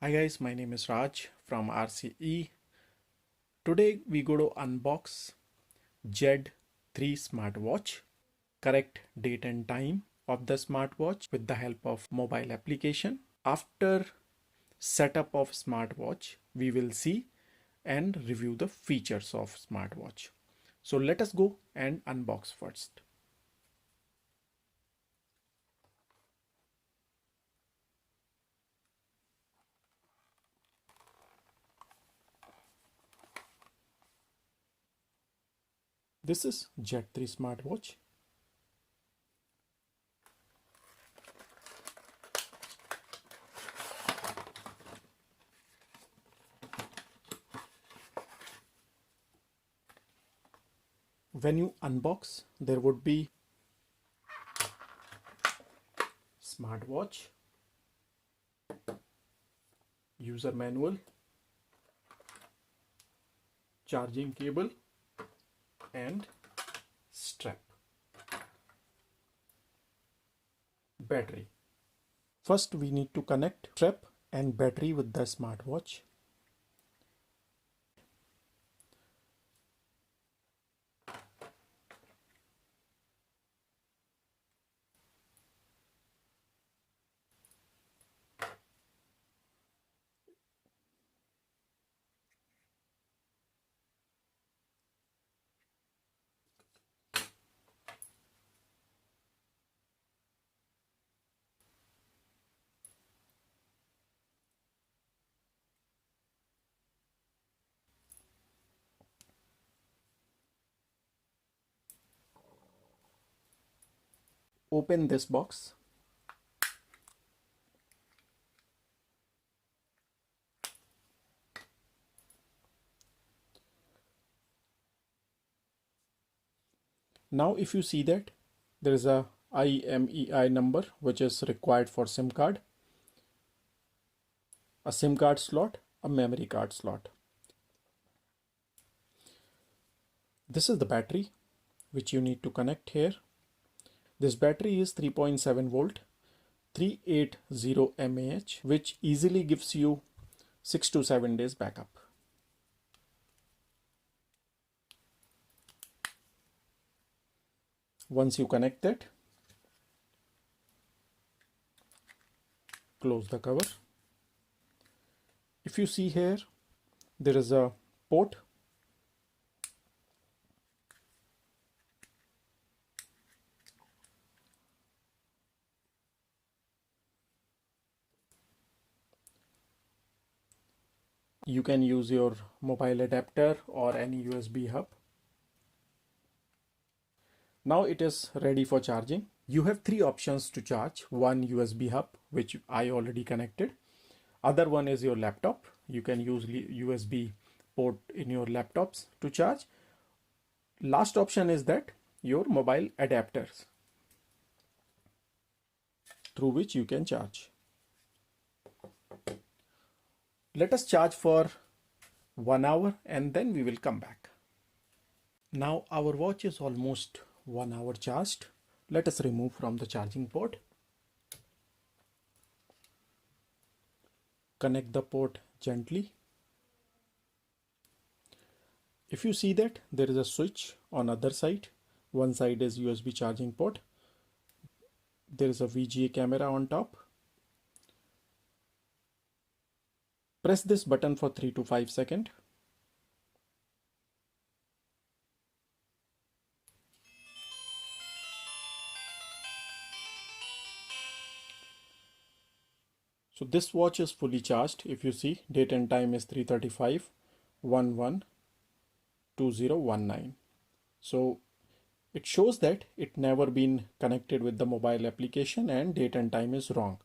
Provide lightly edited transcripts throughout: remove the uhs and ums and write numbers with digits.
Hi guys, my name is Raj from RCE. Today we go to unbox Z3 smartwatch, correct date and time of the smartwatch with the help of mobile application. After setup of smartwatch, we will see and review the features of smartwatch. So let us go and unbox first. This is Z3 smartwatch. When you unbox, there would be smartwatch, user manual, charging cable and strap. Battery. First we need to connect strap and battery with the smartwatch. Open this box. Now if you see that there is a IMEI number which is required for SIM card, a SIM card slot, a memory card slot. This is the battery which you need to connect here. This battery is 3.7 volt, 380 mAh, which easily gives you 6 to 7 days backup. Once you connect it, close the cover. If you see here, there is a port. You can use your mobile adapter or any USB hub. Now it is ready for charging. You have three options to charge. One USB hub, which I already connected. Other one is your laptop. You can use USB port in your laptops to charge. Last option is that your mobile adapters through which you can charge. Let us charge for 1 hour and then we will come back. Now our watch is almost 1 hour charged. Let us remove from the charging port. Connect the port gently. If you see that there is a switch on other side, one side is USB charging port. There is a VGA camera on top. Press this button for 3 to 5 seconds. So this watch is fully charged. If you see, date and time is 3:35:11:2019. So it shows that it never been connected with the mobile application and date and time is wrong.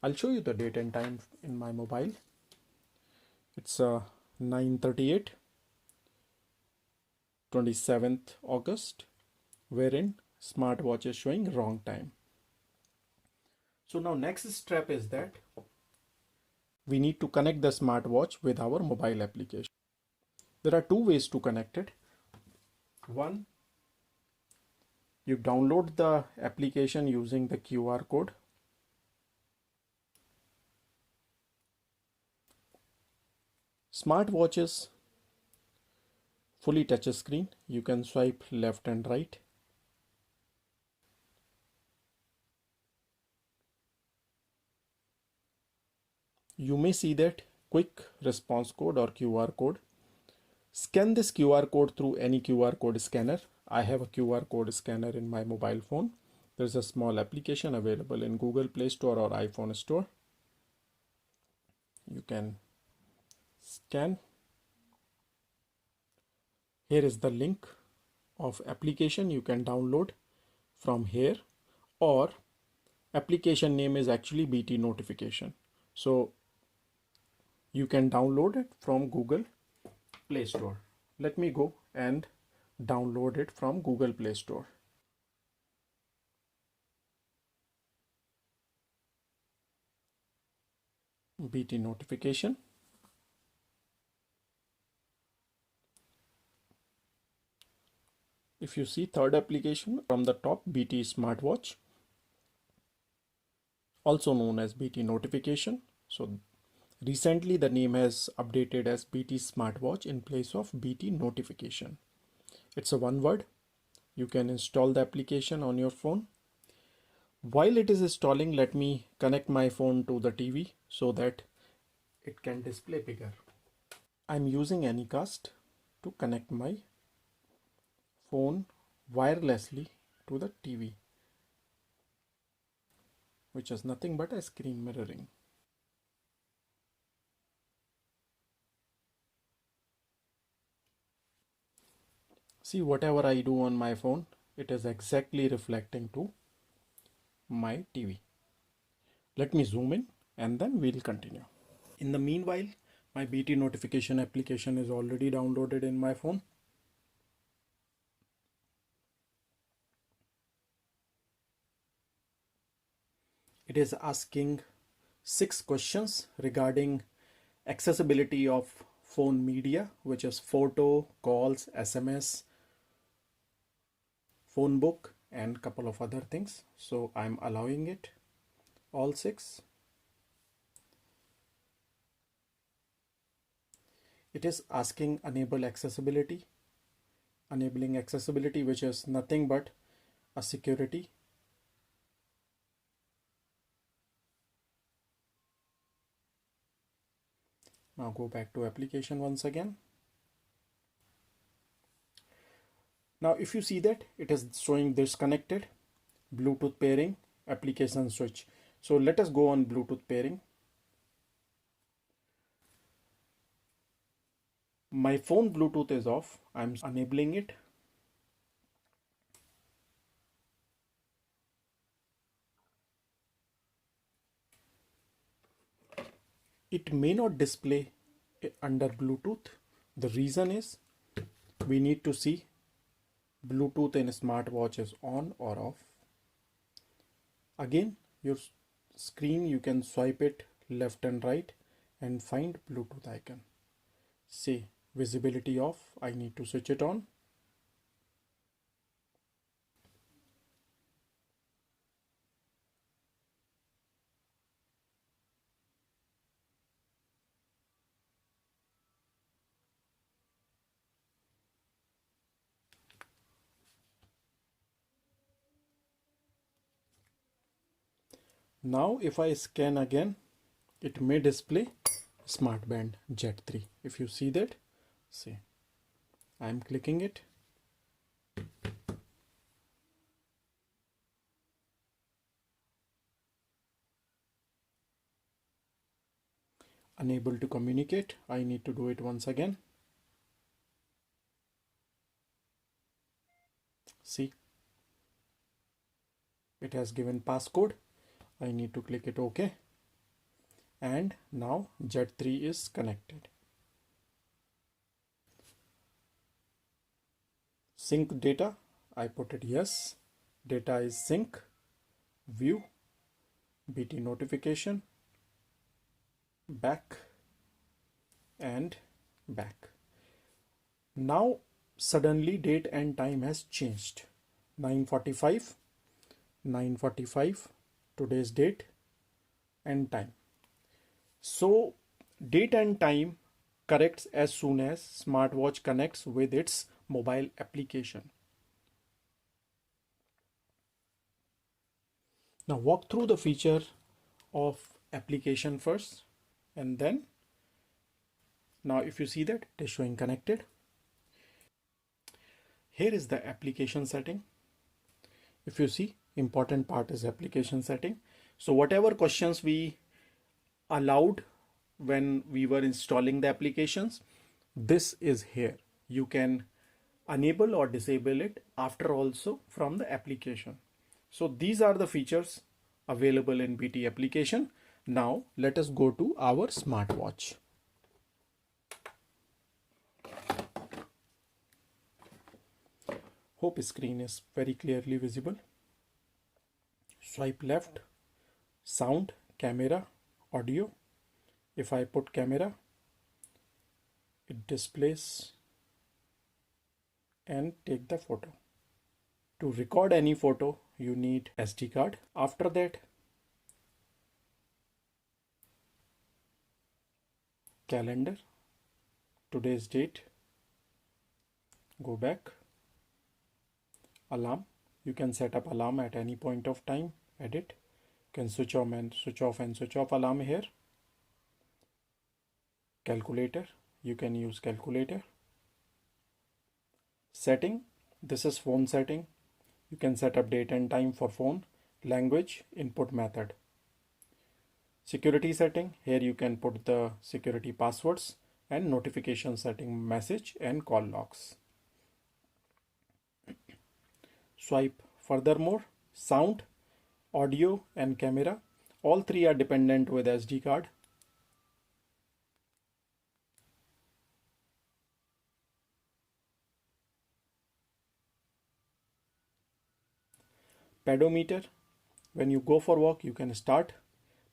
I'll show you the date and time in my mobile. It's 9:38, 27th August, wherein smartwatch is showing wrong time. So now next step is that we need to connect the smartwatch with our mobile application. There are two ways to connect it. One, you download the application using the QR code. Smartwatches fully touch screen. You can swipe left and right. You may see that quick response code or QR code. Scan this QR code through any QR code scanner. I have a QR code scanner in my mobile phone. There's a small application available in Google Play Store or iPhone Store. You can scan. Here is the link of application you can download from here, or application name is actually BT notification. So you can download it from Google Play Store. Let me go and download it from Google Play Store. BT notification. If you see third application from the top, BT Smartwatch, also known as BT notification. So recently the name has updated as BT Smartwatch in place of BT notification. It's a one word. You can install the application on your phone. While it is installing, let me connect my phone to the TV so that it can display bigger. I'm using Anycast to connect my phone wirelessly to the TV, which is nothing but a screen mirroring. See, whatever I do on my phone, it is exactly reflecting to my TV. Let me zoom in and then we'll continue. In the meanwhile, my BT notification application is already downloaded in my phone. It is asking 6 questions regarding accessibility of phone media, which is photo, calls, SMS, Phonebook, and couple of other things. So I'm allowing it all 6. It is asking enabling accessibility, which is nothing but a security. Now go back to application once again. Now if you see that it is showing disconnected, Bluetooth pairing, application switch. So let us go on Bluetooth pairing. My phone Bluetooth is off. I'm enabling it. It may not display under Bluetooth. The reason is we need to see Bluetooth in a smartwatch is on or off. Again, your screen, you can swipe it left and right and find Bluetooth icon. Say visibility off, I need to switch it on. Now if I scan again, it may display Smartband Jet 3. If you see that, see, I'm clicking it. Unable to communicate. I need to do it once again. See, it has given passcode. I need to click it OK. And now Jet 3 is connected. Sync data, I put it yes. Data is sync. View, BT notification, back and back. Now suddenly date and time has changed. 9:45, 9:45, today's date and time. So date and time corrects as soon as smartwatch connects with its mobile application. Now walk through the feature of application first, and then now if you see that it is showing connected. Here is the application setting. If you see, important part is application setting. So whatever questions we allowed when we were installing the applications, this is here. You can enable or disable it after also from the application. So these are the features available in BT application. Now let us go to our smartwatch. Hope screen is very clearly visible. Swipe left, sound, camera, audio. If I put camera, it displays and take the photo. To record any photo, you need SD card. After that, calendar, today's date, go back, alarm. You can set up alarm at any point of time, edit. You can switch on and switch off and switch off alarm here. Calculator, you can use calculator. Setting, this is phone setting. You can set up date and time for phone. Language, input method. Security setting, here you can put the security passwords, and notification setting, message and call logs. Swipe furthermore, sound, audio and camera, all three are dependent with SD card. Pedometer, when you go for walk, you can start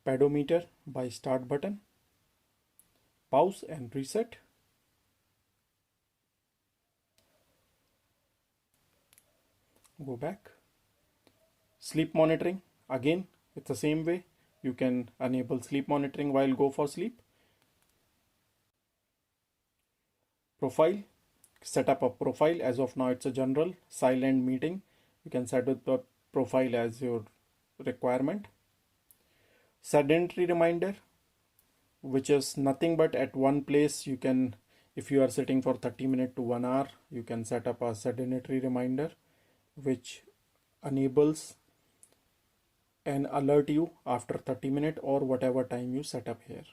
pedometer by start button, pause and reset. Go back. Sleep monitoring, again it's the same way. You can enable sleep monitoring while go for sleep. Profile, set up a profile. As of now it's a general silent meeting. You can set up the profile as your requirement. Sedentary reminder, which is nothing but at one place. You can, if you are sitting for 30 minutes to 1 hour, you can set up a sedentary reminder which enables and alert you after 30 minutes or whatever time you set up here.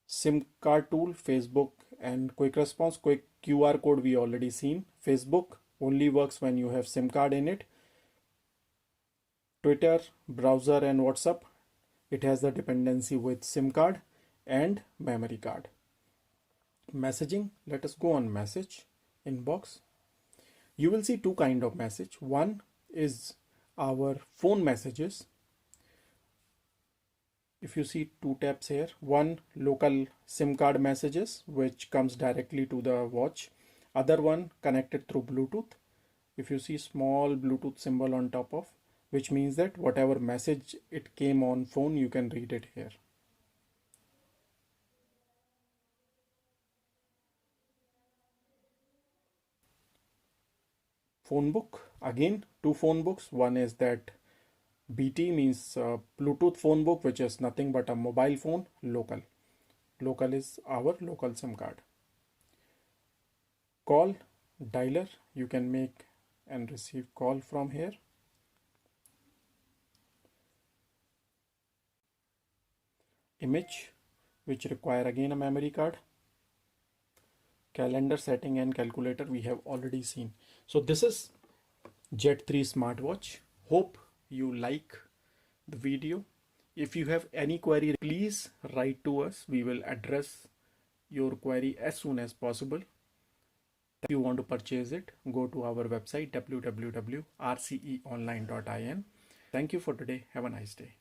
SIM card tool, Facebook and quick response. Quick QR code we already seen. Facebook only works when you have SIM card in it. Twitter, browser and WhatsApp, it has the dependency with SIM card and memory card. Messaging, let us go on message inbox. You will see two kind of message. One is our phone messages. If you see two tabs here, one local SIM card messages which comes directly to the watch, other one connected through Bluetooth. If you see small Bluetooth symbol on top of, which means that whatever message it came on phone, you can read it here. Phonebook, again two phone books. One is that BT means Bluetooth phone book, which is nothing but a mobile phone. Local, local is our local SIM card. Call, dialer, you can make and receive call from here. Image, which require again a memory card. Calendar setting and calculator we have already seen. So this is Jet 3 smartwatch. Hope you like the video. If you have any query, please write to us. We will address your query as soon as possible. If you want to purchase it, go to our website www.rceonline.in. Thank you for today. Have a nice day.